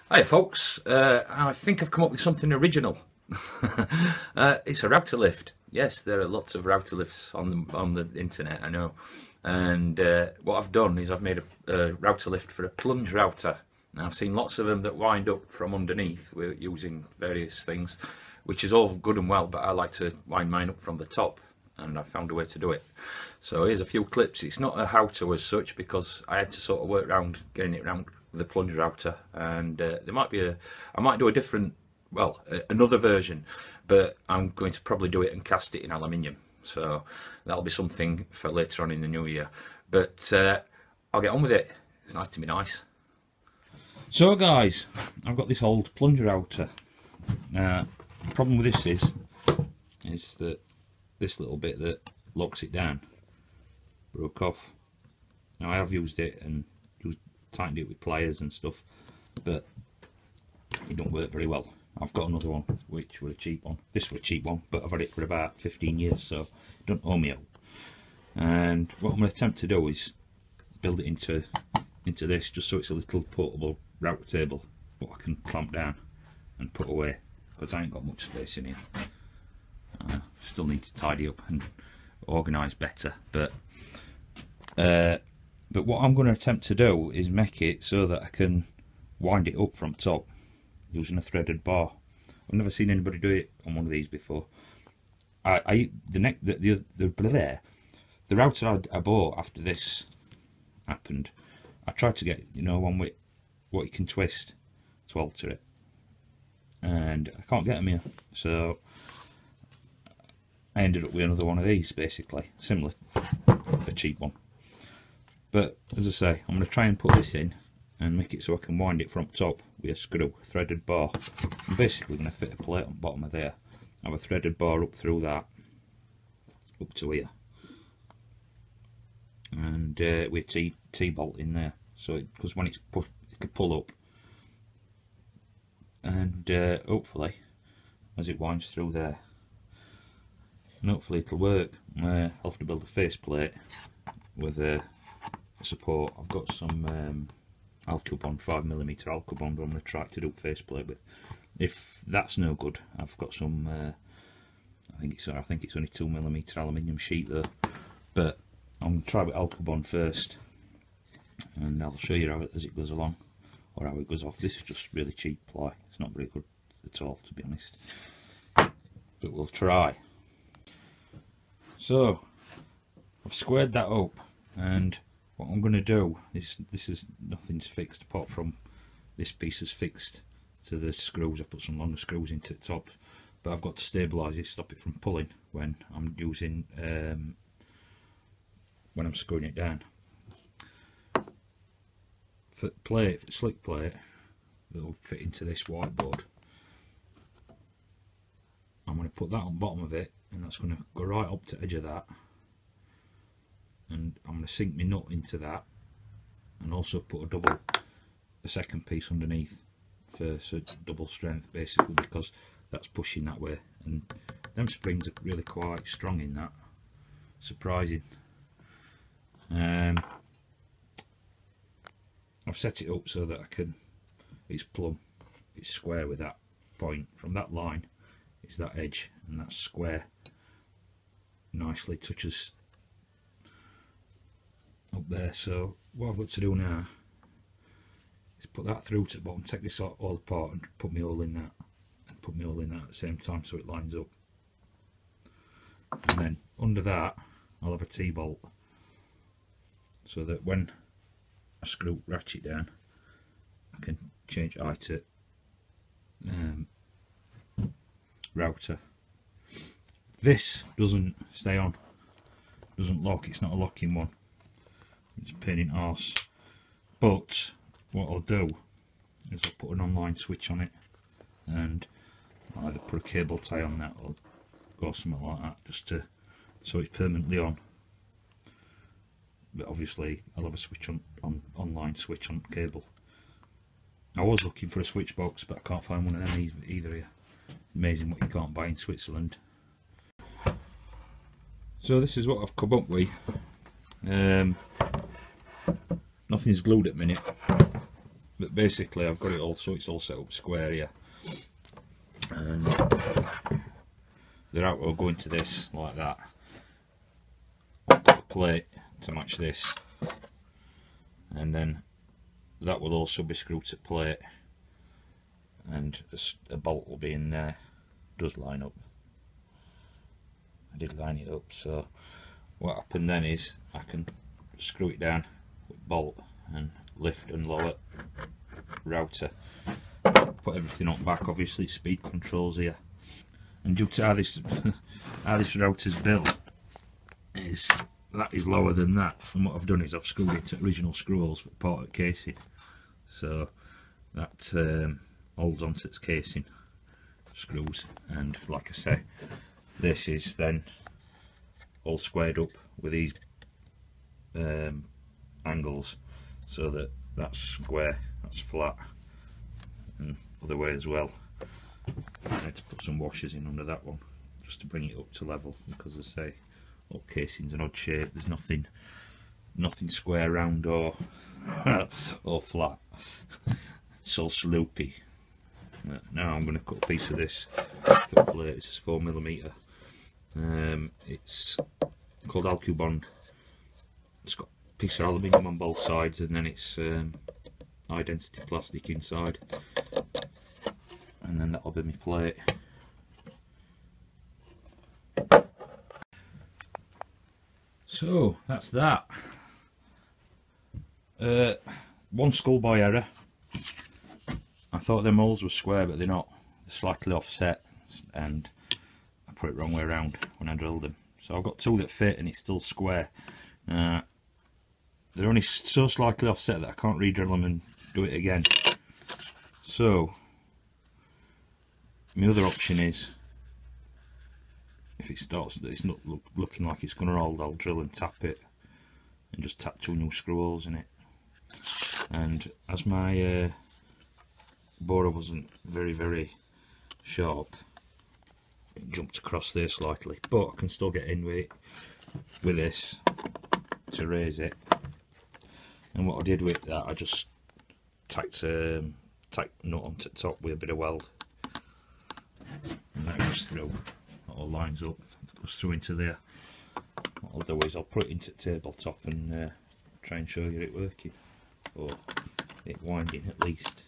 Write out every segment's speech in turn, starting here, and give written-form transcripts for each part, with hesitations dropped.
Hi folks, I think I've come up with something original. It's a router lift. Yes, there are lots of router lifts on the internet, I know. And what I've done is I've made a router lift for a plunge router. Now I've seen lots of them that wind up from underneath using various things, which is all good and well, but I like to wind mine up from the top, and I found a way to do it. So here's a few clips. It's not a how-to as such because I had to sort of work around getting it around the plunge router, and there might be I might do a different, well, another version, but I'm going to probably do it and cast it in aluminium, so that'll be something for later on in the new year. But I'll get on with it. It's nice to be nice. So guys, I've got this old plunge router. The problem with this is that this little bit that locks it down broke off. Now I have used it and tightened it with pliers and stuff, but it don't work very well. I've got another one which was a cheap one. This was a cheap one, but I've had it for about 15 years, so it don't owe me out. And what I'm going to attempt to do is build it into this, just so it's a little portable router table what I can clamp down and put away, because I ain't got much space in here. Still need to tidy up and organise better, but what I'm going to attempt to do is make it so that I can wind it up from top using a threaded bar. I've never seen anybody do it on one of these before. The router I bought after this happened, I tried to get, you know, one with what you can twist to alter it, and I can't get them here, so I ended up with another one of these, basically similar, a cheap one. But as I say, I'm going to try and put this in and make it so I can wind it from top with a screw, a threaded bar. I'm basically going to fit a plate on the bottom of there, have a threaded bar up through that, up to here, and with a T-bolt in there, so because when it's put, it can pull up, and hopefully as it winds through there, and hopefully it'll work. I'll have to build a faceplate with a support. I've got some Alcubond, 5mm Alcubond, I'm going to try to do faceplate with. If that's no good, I've got some I think it's only 2mm aluminium sheet though, but I'm going to try with Alcubond first, and I'll show you how as it goes along, or how it goes off. This is just really cheap ply, it's not very good at all, to be honest, but we'll try. So I've squared that up, and what I'm going to do is, nothing's fixed apart from this piece is fixed to the screws. I put some longer screws into the top, but I've got to stabilise it, stop it from pulling when I'm using when I'm screwing it down. For plate, slick plate that'll fit into this whiteboard, I'm going to put that on the bottom of it, and that's going to go right up to the edge of that, and I'm going to sink my nut into that, and also put a second piece underneath for double strength, basically, because that's pushing that way, and them springs are really quite strong in that, surprising. I've set it up so that it's plumb, it's square with that point. From that line is that edge, and that square nicely touches up there. So what I've got to do now is put that through to the bottom, take this all apart and put my hole in that, and put my hole in that at the same time so it lines up. And then under that I'll have a T-bolt, so that when I screw ratchet down I can change height to router. This doesn't stay on, doesn't lock, it's not a locking one, it's a pain in the arse. But what I'll do is I'll put an online switch on it, and I'll either put a cable tie on that or something like that, just to so it's permanently on. But obviously I'll have a switch on online switch on cable. I was looking for a switch box, but I can't find one of them either here. Amazing what you can't buy in Switzerland. So this is what I've come up with. Nothing's glued at the minute, But basically I've got it all so it's all set up square here, and the router will go into this like that. I've got a plate to match this, and then that will also be screwed to plate, and a bolt will be in there. It does line up. I did line it up, so what happened then is I can screw it down with bolt and lift and lower router, put everything on back. Obviously speed controls here, and due to how this how this router's built, is that is lower than that, and what I've done is I've screwed it to original screw holes for part of the casing, so that holds onto its casing screws. And like I say, this is then all squared up with these angles, so that that's square, that's flat, and other way as well. I need to put some washers in under that one just to bring it up to level, because as I say, all casing's an odd shape. There's nothing square, round, or or flat. It's all sloopy. Now I'm going to cut a piece of this for the plate. It's 4mm. It's called Alcubond. It's got a piece of aluminium on both sides, and then it's high density plastic inside, and then that'll be my plate. So that's that. One schoolboy error. I thought them holes were square, but they're not. They're slightly offset, and I put it wrong way around when I drilled them. So I've got two that fit, and it's still square. They're only so slightly offset that I can't re-drill them and do it again. So my other option is, if it starts that it's not looking like it's going to hold, I'll drill and tap it, and just tap 2 new screw holes in it. And as my borer wasn't very sharp, it jumped across there slightly, but I can still get in with this to raise it. And what I did with that, I just tacked a nut onto the top with a bit of weld, and that goes through. That all lines up, goes through into there. What I'll do is I'll put it into the tabletop and try and show you it working, or it winding at least.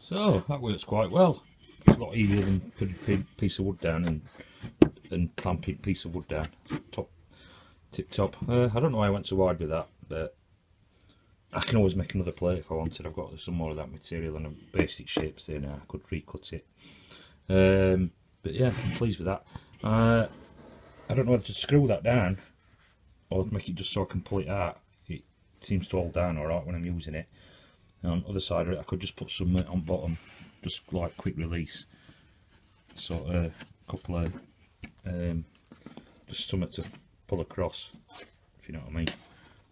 So that works quite well. It's a lot easier than putting a piece of wood down and clamping a piece of wood down. Tip top. I don't know why I went so wide with that, but I can always make another plate if I wanted. I've got some more of that material and a basic shapes there now. I could recut it. But yeah, I'm pleased with that. I don't know whether to screw that down or make it just so I can pull it out. It seems to hold down alright when I'm using it. And on the other side of it, I could just put some on bottom, just like quick release, sort of couple of just something to pull across, if you know what I mean.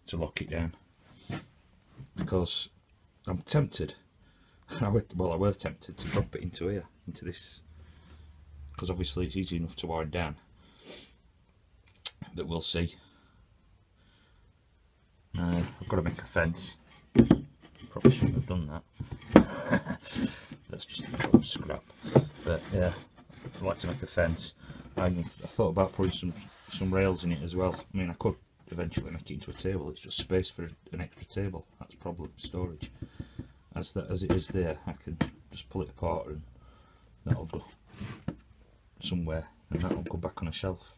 to lock it down, because I'm tempted. I were tempted to drop it into here, into this, because obviously it's easy enough to wind down. But we'll see. I've got to make a fence. Probably shouldn't have done that. That's just a drop scrap. But yeah, I'd like to make a fence. I thought about putting some rails in it as well. I mean, I could eventually make it into a table. It's just space for an extra table. That's problem storage. As it is there, I can just pull it apart and that'll go somewhere, and that'll go back on a shelf.